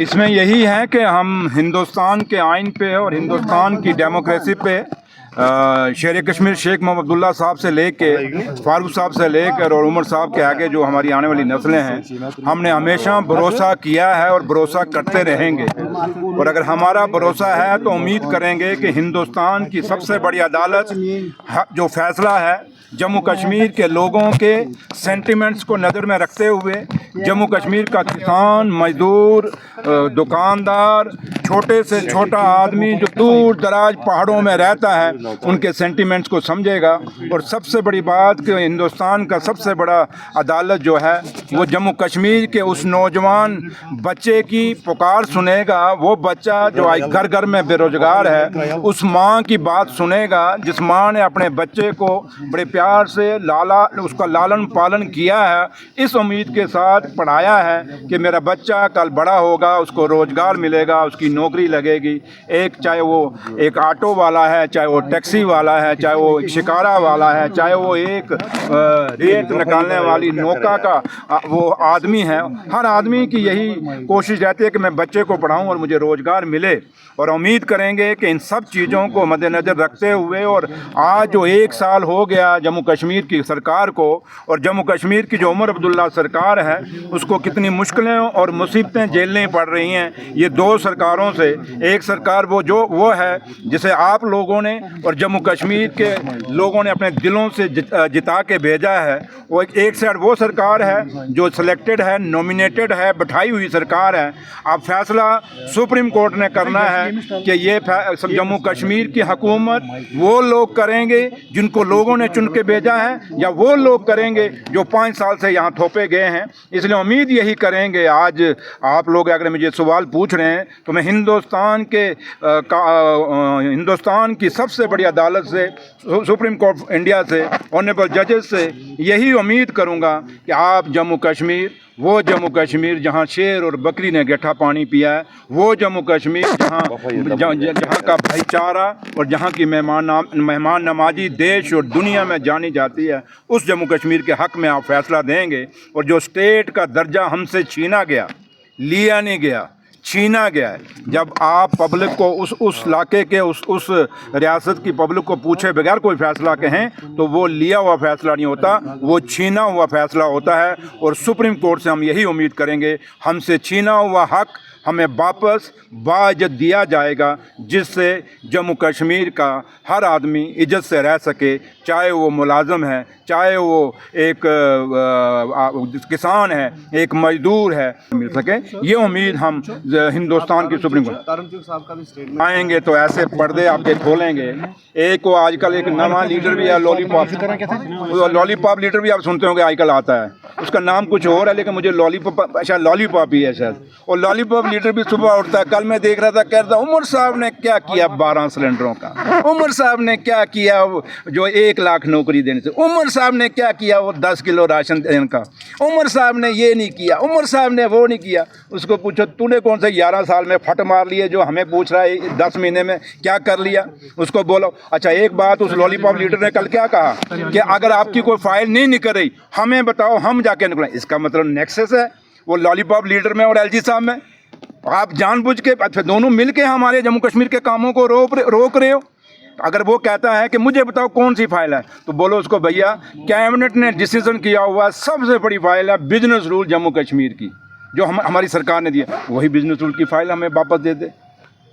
इसमें यही है कि हम हिंदुस्तान के आइन पे और हिंदुस्तान की डेमोक्रेसी पे शेर कश्मीर शेख मोहम्मद अब्दुल्ला साहब से लेके फारूक साहब से लेकर और उमर साहब के आगे जो हमारी आने वाली नस्लें हैं, हमने हमेशा भरोसा किया है और भरोसा करते रहेंगे। और अगर हमारा भरोसा है तो उम्मीद करेंगे कि हिंदुस्तान की सबसे बड़ी अदालत जो फैसला है जम्मू कश्मीर के लोगों के सेंटिमेंट्स को नज़र में रखते हुए, जम्मू कश्मीर का किसान, मजदूर, दुकानदार, छोटे से छोटा आदमी जो दूर दराज पहाड़ों में रहता है, उनके सेंटिमेंट्स को समझेगा। और सबसे बड़ी बात कि हिंदुस्तान का सबसे बड़ा अदालत जो है वो जम्मू कश्मीर के उस नौजवान बच्चे की पुकार सुनेगा। वो बच्चा जो आज घर घर में बेरोजगार है, उस माँ की बात सुनेगा जिस माँ ने अपने बच्चे को बड़े प्यार से उसका लालन पालन किया है, इस उम्मीद के साथ पढ़ाया है कि मेरा बच्चा कल बड़ा होगा, उसको रोज़गार मिलेगा, उसकी नौकरी लगेगी। चाहे वो एक ऑटो वाला है, चाहे वो टैक्सी वाला है, चाहे वो एक शिकारा वाला है, चाहे वो एक रेत निकालने वाली नौका का वो आदमी है, हर आदमी की यही कोशिश रहती है कि मैं बच्चे को पढ़ाऊँ और मुझे रोज़गार मिले। और उम्मीद करेंगे कि इन सब चीज़ों को मद्देनज़र रखते हुए, और आज जो 1 साल हो गया जम्मू कश्मीर की सरकार को, और जम्मू कश्मीर की जो उमर अब्दुल्ला सरकार है उसको कितनी मुश्किलें और मुसीबतें झेलनी पड़ रही हैं ये 2 सरकारों से। एक सरकार वो है जिसे आप लोगों ने और जम्मू कश्मीर के लोगों ने अपने दिलों से जिता के भेजा है। वो एक साइड वो सरकार है जो सिलेक्टेड है, नॉमिनेटेड है, बैठाई हुई सरकार है। अब फैसला सुप्रीम कोर्ट ने करना है कि ये जम्मू कश्मीर की हुकूमत वो लोग करेंगे जिनको लोगों ने चुन के भेजा है, या वो लोग करेंगे जो 5 साल से यहाँ थोपे गए हैं। इसलिए उम्मीद यही करेंगे। आज आप लोग अगर मुझे सवाल पूछ रहे हैं तो मैं हिंदुस्तान की सबसे बड़ी अदालत से, सुप्रीम कोर्ट इंडिया से, ऑनरेबल जजेस से यही उम्मीद करूँगा कि आप जम्मू कश्मीर, वो जम्मू कश्मीर जहाँ शेर और बकरी ने गठा पानी पिया है, वो जम्मू कश्मीर जहाँ का भाईचारा और जहाँ की मेहमान नवाजी देश और दुनिया में जानी जाती है, उस जम्मू कश्मीर के हक़ में आप फैसला देंगे। और जो स्टेट का दर्जा हमसे छीना गया, लिया नहीं गया, छीना गया है, जब आप पब्लिक को उस इलाके के उस रियासत की पब्लिक को पूछे बगैर कोई फैसला कहें तो वो लिया हुआ फैसला नहीं होता, वो छीना हुआ फैसला होता है। और सुप्रीम कोर्ट से हम यही उम्मीद करेंगे हमसे छीना हुआ हक़ हमें वापस बाइज्जत दिया जाएगा, जिससे जम्मू कश्मीर का हर आदमी इज्जत से रह सके, चाहे वो मुलाजम है, चाहे वो एक किसान है, एक मजदूर है, मिल सके। ये उम्मीद हम हिंदुस्तान की सुप्रीम कोर्ट आएंगे तो ऐसे पर्दे आपके खोलेंगे। एक वो आजकल एक नवा लीडर भी है, लॉलीपॉप लीडर भी आप सुनते होंगे आजकल आता है, उसका नाम कुछ और है लेकिन मुझे लॉलीपॉप ही है शायद। और लॉलीपॉप लीडर भी सुबह उठता है, कल मैं देख रहा था, कह रहा था उमर साहब ने क्या किया 12 सिलेंडरों का, उमर साहब ने क्या किया जो 1 लाख नौकरी देने से, उमर साहब ने क्या किया वो 10 किलो राशन देने का, उमर साहब ने ये नहीं किया, उमर साहब ने वो नहीं किया। उसको पूछो तूने कौन से 11 साल में फट मार लिए जो हमें पूछ रहा है 10 महीने में क्या कर लिया, उसको बोलो। अच्छा एक बात उस लॉलीपॉप लीडर ने कल क्या कहा कि अगर आपकी कोई फाइल नहीं निकल रही हमें बताओ, हम जाके निकलें। इसका मतलब नेक्सस है वो लॉलीपॉप लीडर में और एलजी साहब में। आप जानबूझ के अच्छा दोनों मिलके हमारे जम्मू कश्मीर के कामों को रोक रहे हो। अगर वो कहता है कि मुझे बताओ कौन सी फाइल है तो बोलो उसको भैया कैबिनेट ने डिसीजन किया हुआ सबसे बड़ी फाइल है बिजनेस रूल जम्मू कश्मीर की, जो हमारी सरकार ने दिया, वही बिजनेस रूल की फाइल हमें वापस दे दे,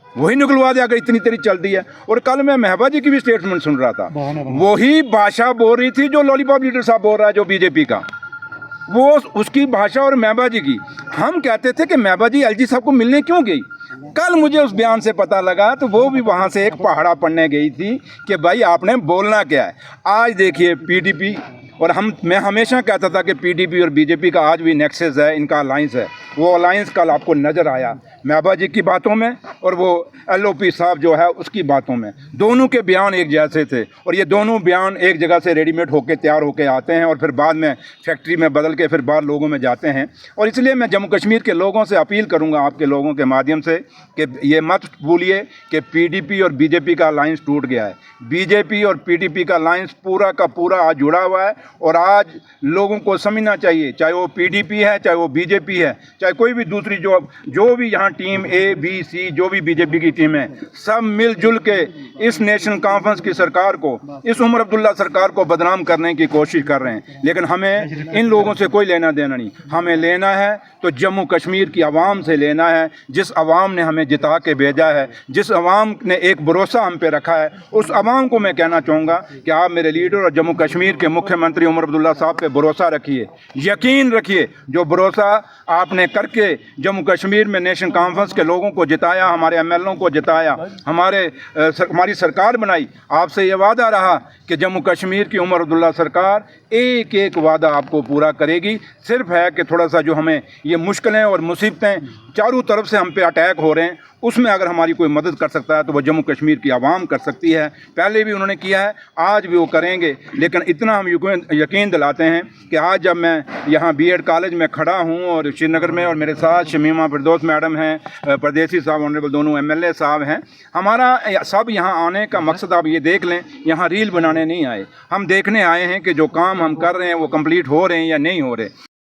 वही निकलवा दे अगर इतनी तेरी चलती है। और कल मैं महबा जी की भी स्टेटमेंट सुन रहा था, वही भाषा बोल रही थी जो लॉलीपॉप लीडर साहब बोल रहा है, जो बीजेपी का, वो उसकी भाषा और महबा जी की। हम कहते थे कि महबा जी एलजी साहब को मिलने क्यों गई, कल मुझे उस बयान से पता लगा तो वो भी वहाँ से एक पहाड़ा पढ़ने गई थी कि भाई आपने बोलना क्या है। आज देखिए पीडीपी, और मैं हमेशा कहता था कि पीडीपी और बीजेपी का आज भी नेक्सस है, इनका अलायंस है, वो अलायंस कल आपको नज़र आया महबा जी की बातों में और वो LOP साहब जो है उसकी बातों में। दोनों के बयान एक जैसे थे और ये दोनों बयान एक जगह से रेडीमेड होके तैयार होके आते हैं और फिर बाद में फैक्ट्री में बदल के फिर बाहर लोगों में जाते हैं। और इसलिए मैं जम्मू कश्मीर के लोगों से अपील करूँगा, आपके लोगों के माध्यम से, कि ये मत भूलिए कि PDP और BJP का अलायंस टूट गया है। BJP और PDP का अलायंस पूरा का पूरा आज जुड़ा हुआ है और आज लोगों को समझना चाहिए, चाहे वो PDP है, चाहे वो BJP है, चाहे कोई भी दूसरी जो भी यहाँ टीम A, B, C जो भी BJP की टीम है, सब मिलजुल के इस नेशनल कॉन्फ्रेंस की सरकार को, इस उमर अब्दुल्ला सरकार को बदनाम करने की कोशिश कर रहे हैं। लेकिन हमें इन लोगों से कोई लेना देना नहीं। हमें लेना है तो जम्मू कश्मीर की आवाम से लेना है, जिस आवाम ने हमें जिता के भेजा है, जिस आवाम ने एक भरोसा हम पे रखा है, उस आवाम को मैं कहना चाहूँगा कि आप मेरे लीडर और जम्मू कश्मीर के मुख्यमंत्री उमर अब्दुल्ला साहब पे भरोसा रखिए, यकीन रखिए। जो भरोसा आपने करके जम्मू कश्मीर में नेशनल कॉन्फ्रेंस के लोगों को जिताया, हमारे MLOं को जिताया, हमारी सरकार बनाई, आपसे ये वादा रहा कि जम्मू कश्मीर की उमर अब्दुल्ला सरकार एक एक वादा आपको पूरा करेगी। सिर्फ है कि थोड़ा सा जो हमें ये मुश्किलें और मुसीबतें चारों तरफ से हम पे अटैक हो रहे हैं, उसमें अगर हमारी कोई मदद कर सकता है तो वो जम्मू कश्मीर की आवाम कर सकती है। पहले भी उन्होंने किया है, आज भी वो करेंगे। लेकिन इतना हम यकीन दिलाते हैं कि आज जब मैं यहाँ BED कॉलेज में खड़ा हूँ और श्रीनगर में, और मेरे साथ शमीमा फिरदौस मैडम हैं, परदेसी साहब ऑनरेबल दोनों MLA साहब हैं, हमारा सब यहाँ आने का मकसद आप ये देख लें, यहाँ रील बनाने नहीं आए, हम देखने आए हैं कि जो काम हम कर रहे हैं वो कंप्लीट हो रहे हैं या नहीं हो रहे।